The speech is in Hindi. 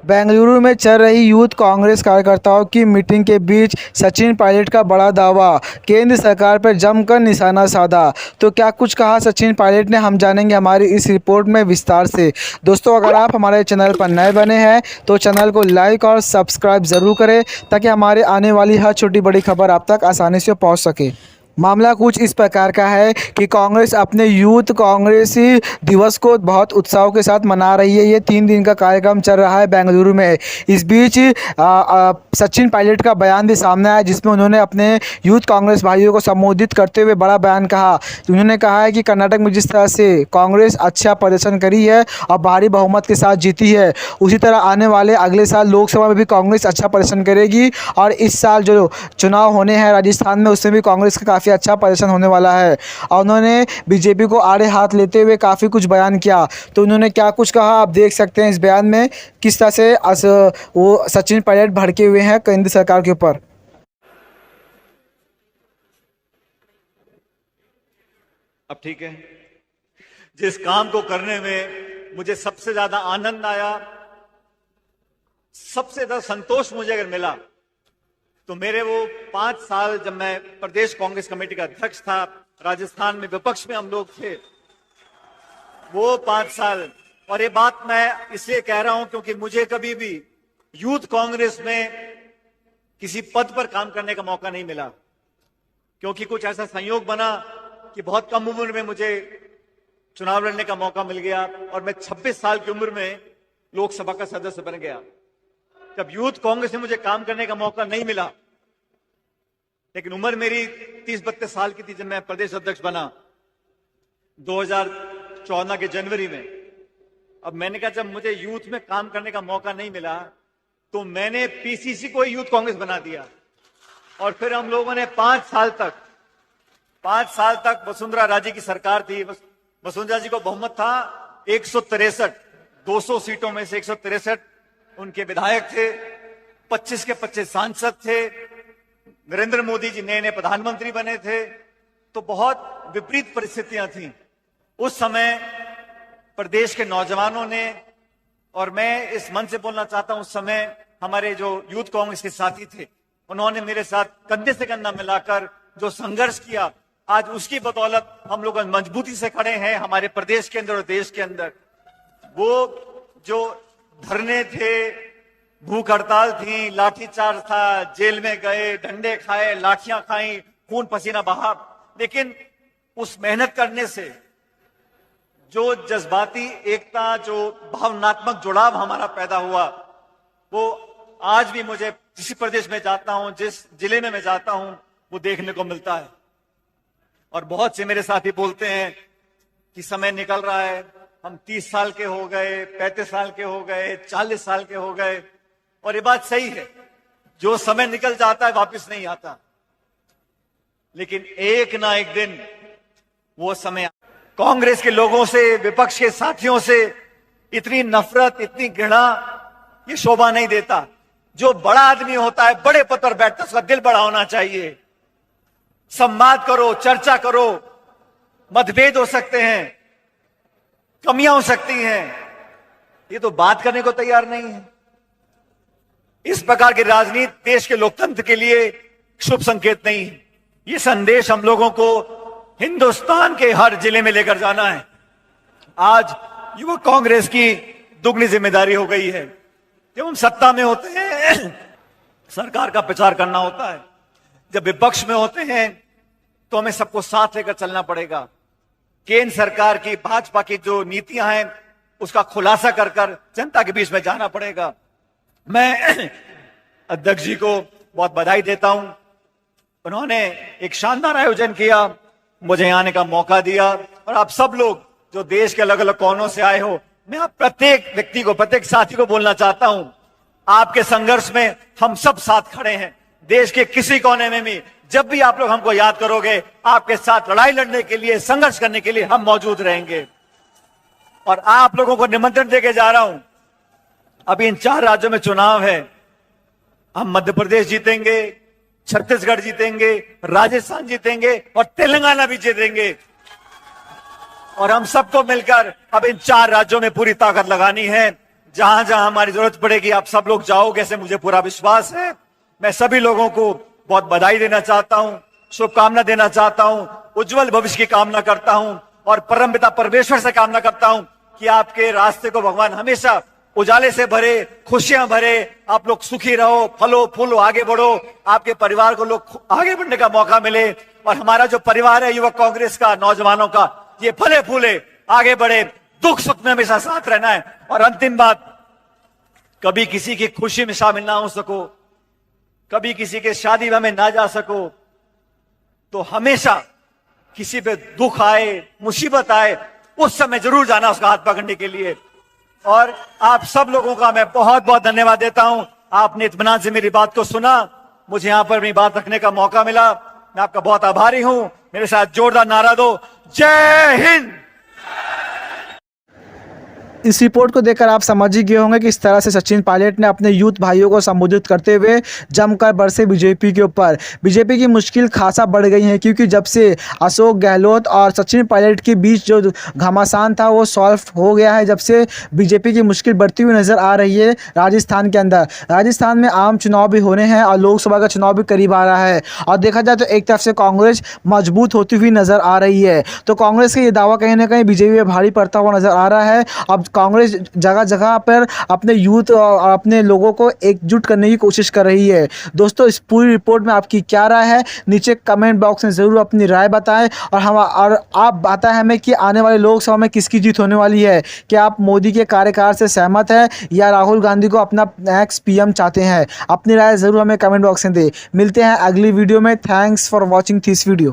बेंगलुरु में चल रही यूथ कांग्रेस कार्यकर्ताओं की मीटिंग के बीच सचिन पायलट का बड़ा दावा, केंद्र सरकार पर जमकर निशाना साधा। तो क्या कुछ कहा सचिन पायलट ने, हम जानेंगे हमारी इस रिपोर्ट में विस्तार से। दोस्तों, अगर आप हमारे चैनल पर नए बने हैं तो चैनल को लाइक और सब्सक्राइब ज़रूर करें ताकि हमारे आने वाली हर छोटी बड़ी खबर आप तक आसानी से पहुँच सके। मामला कुछ इस प्रकार का है कि कांग्रेस अपने यूथ कांग्रेसी दिवस को बहुत उत्साह के साथ मना रही है। ये 3 दिन का कार्यक्रम चल रहा है बेंगलुरु में। इस बीच सचिन पायलट का बयान भी सामने आया जिसमें उन्होंने अपने यूथ कांग्रेस भाइयों को संबोधित करते हुए बड़ा बयान कहा। उन्होंने कहा है कि कर्नाटक में जिस तरह से कांग्रेस अच्छा प्रदर्शन करी है और भारी बहुमत के साथ जीती है, उसी तरह आने वाले अगले साल लोकसभा में भी कांग्रेस अच्छा प्रदर्शन करेगी और इस साल जो चुनाव होने हैं राजस्थान में, उसमें भी कांग्रेस का काफ़ी अच्छा प्रदर्शन होने वाला है। और उन्होंने बीजेपी को आड़े हाथ लेते हुए काफ़ी कुछ बयान किया। तो उन्होंने क्या कुछ कहा आप देख सकते हैं इस बयान में, किस तरह से वो सचिन पायलट भड़के हुए हैं केंद्र सरकार के ऊपर। अब ठीक है। जिस काम को करने में मुझे सबसे ज्यादा आनंद आया, सबसे ज्यादा संतोष मुझे अगर मिला, तो मेरे वो 5 साल जब मैं प्रदेश कांग्रेस कमेटी का अध्यक्ष था, राजस्थान में विपक्ष में हम लोग थे, वो 5 साल। और ये बात मैं इसलिए कह रहा हूं क्योंकि मुझे कभी भी यूथ कांग्रेस में किसी पद पर काम करने का मौका नहीं मिला, क्योंकि कुछ ऐसा संयोग बना कि बहुत कम उम्र में मुझे चुनाव लड़ने का मौका मिल गया और मैं 26 साल की उम्र में लोकसभा का सदस्य बन गया। जब यूथ कांग्रेस में मुझे काम करने का मौका नहीं मिला, लेकिन उम्र मेरी 30-32 साल की थी जब मैं प्रदेश अध्यक्ष बना 2014 के जनवरी में। अब मैंने कहा जब मुझे यूथ में काम करने का मौका नहीं मिला तो मैंने पीसीसी को यूथ कांग्रेस बना दिया। और फिर हम लोगों ने 5 साल तक वसुंधरा राजे की सरकार थी। वसुंधरा जी को बहुमत था 163, 200 सीटों में से 163 उनके विधायक थे, 25 के 25 सांसद थे, नरेंद्र मोदी जी नए नए प्रधानमंत्री बने थे। तो बहुत विपरीत परिस्थितियां थी उस समय। प्रदेश के नौजवानों ने, और मैं इस मन से बोलना चाहता हूं, उस समय हमारे जो यूथ कांग्रेस के साथी थे, उन्होंने मेरे साथ कंधे से कंधा मिलाकर जो संघर्ष किया, आज उसकी बदौलत हम लोग मजबूती से खड़े हैं हमारे प्रदेश के अंदर और देश के अंदर। वो जो धरने थे, भूख हड़ताल थी, लाठीचार्ज था, जेल में गए, डंडे खाए, लाठियां खाई, खून पसीना बहा, लेकिन उस मेहनत करने से जो जज्बाती एकता, जो भावनात्मक जुड़ाव हमारा पैदा हुआ, वो आज भी मुझे जिस प्रदेश में जाता हूं, जिस जिले में मैं जाता हूं, वो देखने को मिलता है। और बहुत से मेरे साथी बोलते हैं कि समय निकल रहा है, हम 30 साल के हो गए, 35 साल के हो गए, 40 साल के हो गए। और ये बात सही है, जो समय निकल जाता है वापस नहीं आता, लेकिन एक ना एक दिन वो समय। कांग्रेस के लोगों से, विपक्ष के साथियों से इतनी नफरत, इतनी घृणा, ये शोभा नहीं देता। जो बड़ा आदमी होता है, बड़े पद पर बैठता है, उसका दिल बड़ा होना चाहिए। संवाद करो, चर्चा करो, मतभेद हो सकते हैं, कमियां हो सकती हैं, ये तो बात करने को तैयार नहीं है। इस प्रकार की राजनीति देश के लोकतंत्र के लिए शुभ संकेत नहीं है। ये संदेश हम लोगों को हिंदुस्तान के हर जिले में लेकर जाना है। आज युवक कांग्रेस की दुगनी जिम्मेदारी हो गई है। जब हम सत्ता में होते हैं सरकार का प्रचार करना होता है, जब विपक्ष में होते हैं तो हमें सबको साथ लेकर चलना पड़ेगा। केंद्र सरकार की, भाजपा की जो नीतियां हैं उसका खुलासा कर कर जनता के बीच में जाना पड़ेगा। मैं अध्यक्ष जी को बहुत बधाई देता हूं, उन्होंने एक शानदार आयोजन किया, मुझे यहाँ आने का मौका दिया। और आप सब लोग जो देश के अलग अलग कोनों से आए हो, मैं आप प्रत्येक व्यक्ति को, प्रत्येक साथी को बोलना चाहता हूं, आपके संघर्ष में हम सब साथ खड़े हैं। देश के किसी कोने में भी जब भी आप लोग हमको याद करोगे, आपके साथ लड़ाई लड़ने के लिए, संघर्ष करने के लिए हम मौजूद रहेंगे। और आप लोगों को निमंत्रण देके जा रहा हूं, अभी इन 4 राज्यों में चुनाव है, हम मध्य प्रदेश जीतेंगे, छत्तीसगढ़ जीतेंगे, राजस्थान जीतेंगे और तेलंगाना भी जीतेंगे। और हम सबको मिलकर अब इन 4 राज्यों में पूरी ताकत लगानी है। जहां जहां हमारी जरूरत पड़ेगी आप सब लोग जाओगे, ऐसे मुझे पूरा विश्वास है। मैं सभी लोगों को बहुत बधाई देना चाहता हूं, शुभकामना देना चाहता हूं, उज्जवल भविष्य की कामना करता हूं और परमपिता परमेश्वर से कामना करता हूं कि आपके रास्ते को भगवान हमेशा उजाले से भरे, खुशियां भरे, आप लोग सुखी रहो, फलो फूलो, आगे बढ़ो, आपके परिवार को लोग आगे बढ़ने का मौका मिले और हमारा जो परिवार है युवक कांग्रेस का, नौजवानों का, ये फले फूले, आगे बढ़े, दुख सुख में हमेशा साथ रहना है। और अंतिम बात, कभी किसी की खुशी में शामिल ना हो सको, कभी किसी के शादी में ना जा सको, तो हमेशा किसी पे दुख आए, मुसीबत आए, उस समय जरूर जाना उसका हाथ पकड़ने के लिए। और आप सब लोगों का मैं बहुत बहुत धन्यवाद देता हूं, आपने इत्मीनान से मेरी बात को सुना, मुझे यहां पर अपनी बात रखने का मौका मिला, मैं आपका बहुत आभारी हूं। मेरे साथ जोरदार नारा दो, जय हिंद। इस रिपोर्ट को देखकर आप समझ ही गए होंगे कि इस तरह से सचिन पायलट ने अपने यूथ भाइयों को संबोधित करते हुए जमकर बरसे बीजेपी के ऊपर। बीजेपी की मुश्किल खासा बढ़ गई है क्योंकि जब से अशोक गहलोत और सचिन पायलट के बीच जो घमासान था वो सॉल्व हो गया है, जब से बीजेपी की मुश्किल बढ़ती हुई नज़र आ रही है राजस्थान के अंदर। राजस्थान में आम चुनाव भी होने हैं और लोकसभा का चुनाव भी करीब आ रहा है और देखा जाए तो एक तरफ से कांग्रेस मजबूत होती हुई नज़र आ रही है, तो कांग्रेस का ये दावा कहीं ना कहीं बीजेपी में भारी पड़ता हुआ नज़र आ रहा है। अब कांग्रेस जगह जगह पर अपने यूथ और अपने लोगों को एकजुट करने की कोशिश कर रही है। दोस्तों, इस पूरी रिपोर्ट में आपकी क्या राय है, नीचे कमेंट बॉक्स में ज़रूर अपनी राय बताएं और आप बताएं हमें कि आने वाले लोकसभा में किसकी जीत होने वाली है। क्या आप मोदी के कार्यकाल से सहमत हैं या राहुल गांधी को अपना नेक्स्ट पीएम चाहते हैं? अपनी राय ज़रूर हमें कमेंट बॉक्स में दें। मिलते हैं अगली वीडियो में। Thanks for watching this video.